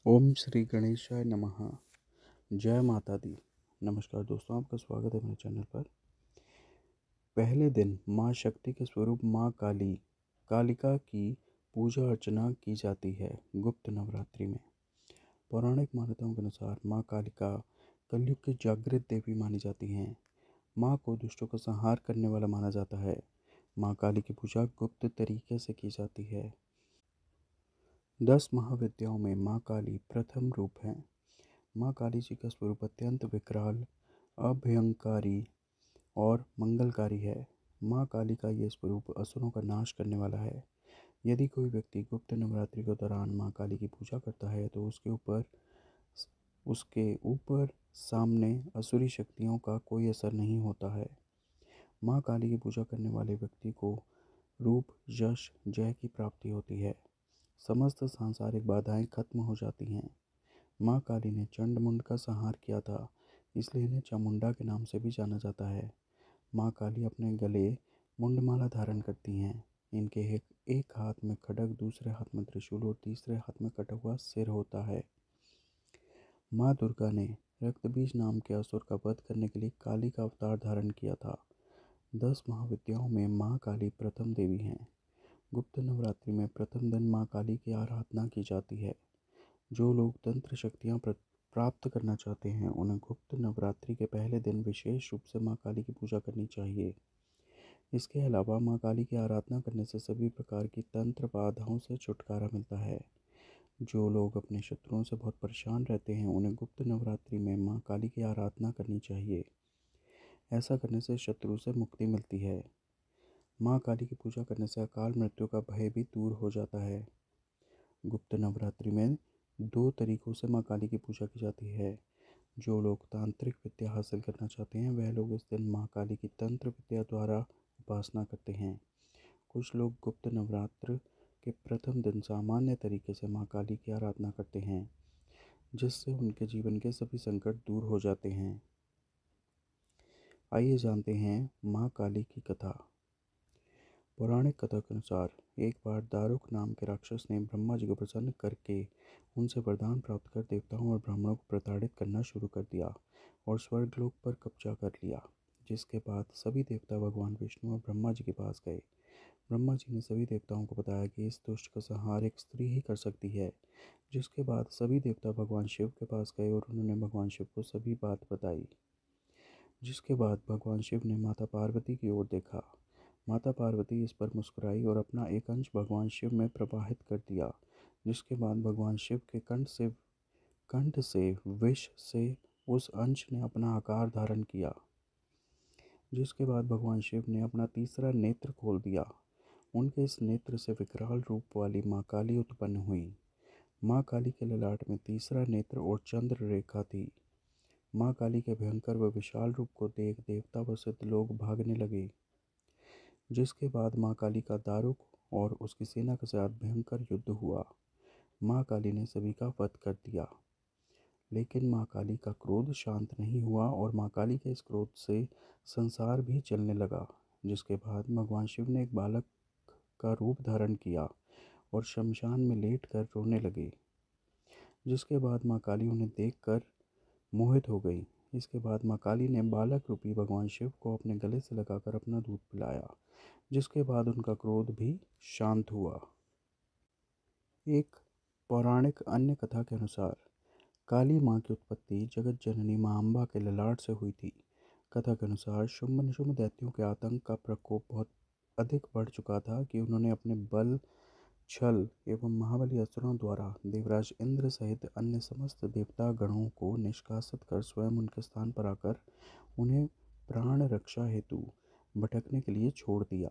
ओम श्री गणेशाय नमः। जय माता दी। नमस्कार दोस्तों, आपका स्वागत है मेरे चैनल पर। पहले दिन माँ शक्ति के स्वरूप माँ कालिका की पूजा अर्चना की जाती है। गुप्त नवरात्रि में पौराणिक मान्यताओं के अनुसार माँ कालिका कलयुग की जागृत देवी मानी जाती हैं। माँ को दुष्टों का संहार करने वाला माना जाता है। माँ काली की पूजा गुप्त तरीके से की जाती है। 10 महाविद्याओं में माँ काली प्रथम रूप है। माँ काली जी का स्वरूप अत्यंत विकराल, अभयंकारी और मंगलकारी है। माँ काली का ये स्वरूप असुरों का नाश करने वाला है। यदि कोई व्यक्ति गुप्त नवरात्रि के दौरान माँ काली की पूजा करता है तो उसके ऊपर सामने असुरी शक्तियों का कोई असर नहीं होता है। माँ काली की पूजा करने वाले व्यक्ति को रूप, यश, जय की प्राप्ति होती है। समस्त सांसारिक बाधाएं खत्म हो जाती हैं। माँ काली ने चंड-मुंड का संहार किया था, इसलिए इन्हें चामुंडा के नाम से भी जाना जाता है। माँ काली अपने गले मुंडमाला धारण करती हैं। इनके एक हाथ में खड्ग, दूसरे हाथ में त्रिशूल और तीसरे हाथ में कटा हुआ सिर होता है। माँ दुर्गा ने रक्तबीज नाम के असुर का वध करने के लिए काली का अवतार धारण किया था। 10 महाविद्याओं में माँ काली प्रथम देवी हैं। गुप्त नवरात्रि में प्रथम दिन माँ काली की आराधना की जाती है। जो लोग तंत्र शक्तियाँ प्राप्त करना चाहते हैं उन्हें गुप्त नवरात्रि के पहले दिन विशेष रूप से माँ काली की पूजा करनी चाहिए। इसके अलावा माँ काली की आराधना करने से सभी प्रकार की तंत्र बाधाओं से छुटकारा मिलता है। जो लोग अपने शत्रुओं से बहुत परेशान रहते हैं उन्हें गुप्त नवरात्रि में माँ काली की आराधना करनी चाहिए। ऐसा करने से शत्रु से मुक्ति मिलती है। माँ काली की पूजा करने से अकाल मृत्यु का भय भी दूर हो जाता है। गुप्त नवरात्रि में 2 तरीकों से माँ काली की पूजा की जाती है। जो लोग तांत्रिक विद्या हासिल करना चाहते हैं वह लोग इस दिन माँ काली की तंत्र विद्या द्वारा उपासना करते हैं। कुछ लोग गुप्त नवरात्र के प्रथम दिन सामान्य तरीके से माँ काली की आराधना करते हैं, जिससे उनके जीवन के सभी संकट दूर हो जाते हैं। आइए जानते हैं माँ काली की कथा। पौराणिक कथा के अनुसार एक बार दारुक नाम के राक्षस ने ब्रह्मा जी को प्रसन्न करके उनसे वरदान प्राप्त कर देवताओं और ब्राह्मणों को प्रताड़ित करना शुरू कर दिया और स्वर्गलोक पर कब्जा कर लिया। जिसके बाद सभी देवता भगवान विष्णु और ब्रह्मा जी के पास गए। ब्रह्मा जी ने सभी देवताओं को बताया कि इस दुष्ट का संहार एक स्त्री ही कर सकती है। जिसके बाद सभी देवता भगवान शिव के पास गए और उन्होंने भगवान शिव को सभी बात बताई। जिसके बाद भगवान शिव ने माता पार्वती की ओर देखा। माता पार्वती इस पर मुस्कुराई और अपना एक अंश भगवान शिव में प्रवाहित कर दिया। जिसके बाद भगवान शिव के कंठ से विष से उस अंश ने अपना आकार धारण किया। जिसके बाद भगवान शिव ने अपना तीसरा नेत्र खोल दिया। उनके इस नेत्र से विकराल रूप वाली माँ काली उत्पन्न हुई। माँ काली के ललाट में तीसरा नेत्र और चंद्र रेखा थी। माँ काली के भयंकर व विशाल रूप को देख देवता व सिद्ध लोग भागने लगे। जिसके बाद माँ काली का दारुक और उसकी सेना के साथ भयंकर युद्ध हुआ। माँ काली ने सभी का वध कर दिया। लेकिन माँ काली का क्रोध शांत नहीं हुआ और माँ काली के इस क्रोध से संसार भी चलने लगा। जिसके बाद भगवान शिव ने एक बालक का रूप धारण किया और शमशान में लेट कर रोने लगे। जिसके बाद माँ काली उन्हें देखकर मोहित हो गई। इसके बाद माँ काली ने बालक रूपी भगवान शिव को अपने गले से लगाकर अपना दूध पिलाया। जिसके बाद उनका क्रोध भी शांत हुआ। एक पौराणिक अन्य कथा के अनुसार काली माँ की उत्पत्ति जगत जननी माँ अम्बा के ललाट से हुई थी। कथा के अनुसार शुंभ निशुंभ दैत्यों के आतंक का प्रकोप बहुत अधिक बढ़ चुका था कि उन्होंने अपने बल, छल एवं महाबली असुरों द्वारा देवराज इंद्र सहित अन्य समस्त देवता गणों को निष्कासित कर स्वयं उनके स्थान पर आकर उन्हें प्राण रक्षा हेतु भटकने के लिए छोड़ दिया।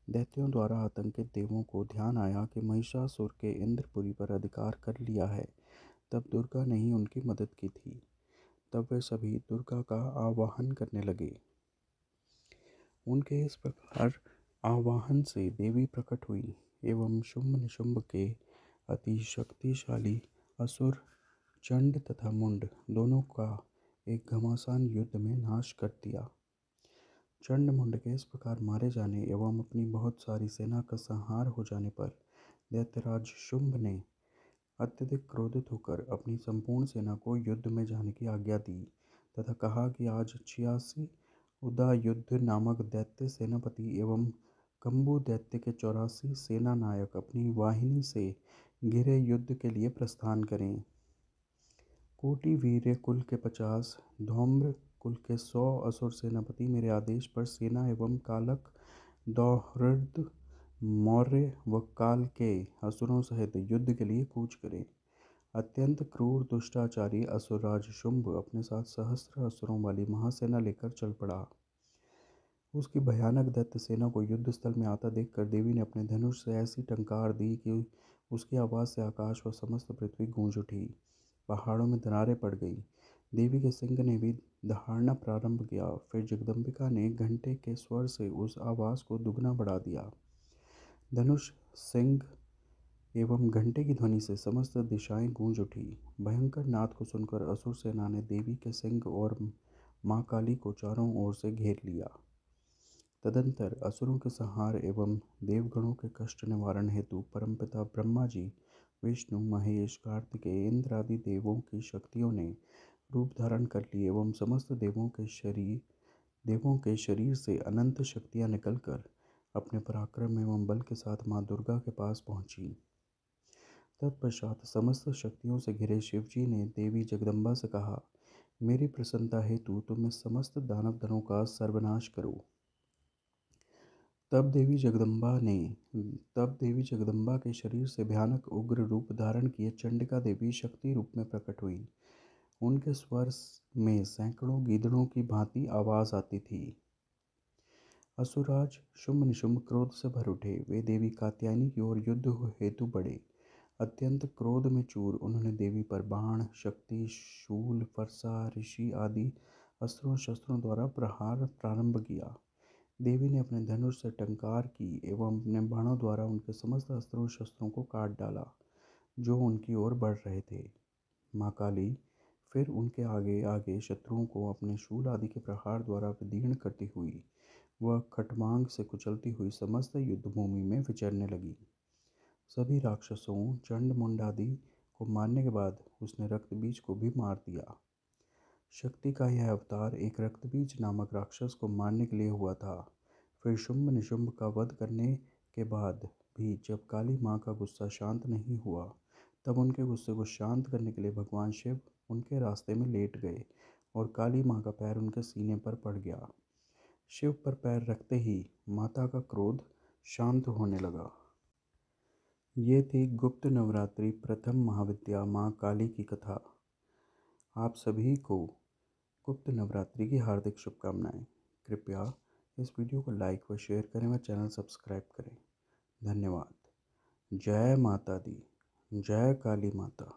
दैत्यों द्वारा आतंकित देवों को ध्यान आया कि महिषासुर के इंद्रपुरी पर अधिकार कर लिया है। तब दुर्गा ने ही उनकी मदद की थी। तब वे सभी दुर्गा का आवाहन करने लगे। उनके इस प्रकार आवाहन से देवी प्रकट हुई एवं शुंभ निशुंभ के अति शक्तिशाली असुर चंड तथा मुंड दोनों का एक घमासान युद्ध में नाश कर दिया। चंड मुंड के इस प्रकार मारे जाने एवं अपनी बहुत सारी सेना का संहार हो जाने पर दैत्यराज शुंभ ने अत्यधिक क्रोधित होकर अपनी संपूर्ण सेना को युद्ध में जाने की आज्ञा दी तथा कहा कि आज 86 उदयुद्ध नामक दैत्य सेनापति एवं कंबु दैत्य के 84 सेना नायक अपनी वाहिनी से घिरे युद्ध के लिए प्रस्थान करें। कोटि वीर्य कुल के 50, धौम्र कुल के 100 असुर सेनापति मेरे आदेश पर सेना एवं कालक, दौर्द, मौर्य व काल के असुरों सहित युद्ध के लिए कूच करें। अत्यंत क्रूर दुष्टाचारी असुरराज शुंभ अपने साथ सहस्त्र असुरों वाली महासेना लेकर चल पड़ा। उसकी भयानक दैत्य सेना को युद्ध स्थल में आता देखकर देवी ने अपने धनुष से ऐसी टंकार दी कि उसकी आवाज़ से आकाश व समस्त पृथ्वी गूंज उठी। पहाड़ों में दरारें पड़ गई। देवी के सिंह ने भी दहाड़ना प्रारंभ किया। फिर जगदम्बिका ने घंटे के स्वर से उस आवाज़ को दुगना बढ़ा दिया। धनुष, सिंह एवं घंटे की ध्वनि से समस्त दिशाएं गूंज उठी। भयंकर नाद को सुनकर असुर सेना ने देवी के सिंह और माँ काली को चारों ओर से घेर लिया। तदंतर असुरों के संहार एवं देवगणों के कष्ट निवारण हेतु परमपिता ब्रह्मा जी, विष्णु, महेश, कार्तिकेय, इंद्र आदि देवों की शक्तियों ने रूप धारण कर लिए एवं समस्त देवों के शरीर से अनंत शक्तियां निकलकर अपने पराक्रम एवं बल के साथ माँ दुर्गा के पास पहुंची। तत्पश्चात समस्त शक्तियों से घिरे शिवजी ने देवी जगदम्बा से कहा, मेरी प्रसन्नता हेतु तुम इस समस्त दानव दलों का सर्वनाश करो। तब देवी जगदम्बा के शरीर से भयानक उग्र रूप धारण किए चंडिका देवी शक्ति रूप में प्रकट हुई। उनके स्वर में सैकड़ों गीदड़ों की भांति आवाज आती थी। असुरराज शुंभ निशुंभ क्रोध से भर उठे। वे देवी कात्यायनी की ओर युद्ध हेतु बढ़े। अत्यंत क्रोध में चूर उन्होंने देवी पर बाण, शक्ति, शूल, फरसा, ऋषि आदि अस्त्रों शस्त्रों द्वारा प्रहार प्रारंभ किया। देवी ने अपने धनुष से टंकार की एवं अपने बाणों द्वारा उनके समस्त अस्त्रों शस्त्रों को काट डाला जो उनकी ओर बढ़ रहे थे। माँ काली फिर उनके आगे आगे शत्रुओं को अपने शूल आदि के प्रहार द्वारा विदीर्ण करती हुई वह खटमांग से कुचलती हुई समस्त युद्धभूमि में विचरने लगी। सभी राक्षसों, चंड मुंड आदि को मारने के बाद उसने रक्तबीज को भी मार दिया। शक्ति का यह अवतार एक रक्तबीज नामक राक्षस को मारने के लिए हुआ था। फिर शुंभ निशुंभ का वध करने के बाद भी जब काली माँ का गुस्सा शांत नहीं हुआ, तब उनके गुस्से को शांत करने के लिए भगवान शिव उनके रास्ते में लेट गए और काली माँ का पैर उनके सीने पर पड़ गया। शिव पर पैर रखते ही माता का क्रोध शांत होने लगा। ये थी गुप्त नवरात्रि प्रथम महाविद्या माँ काली की कथा। आप सभी को गुप्त नवरात्रि की हार्दिक शुभकामनाएं। कृपया इस वीडियो को लाइक व शेयर करें व चैनल सब्सक्राइब करें। धन्यवाद। जय माता दी, जय काली माता।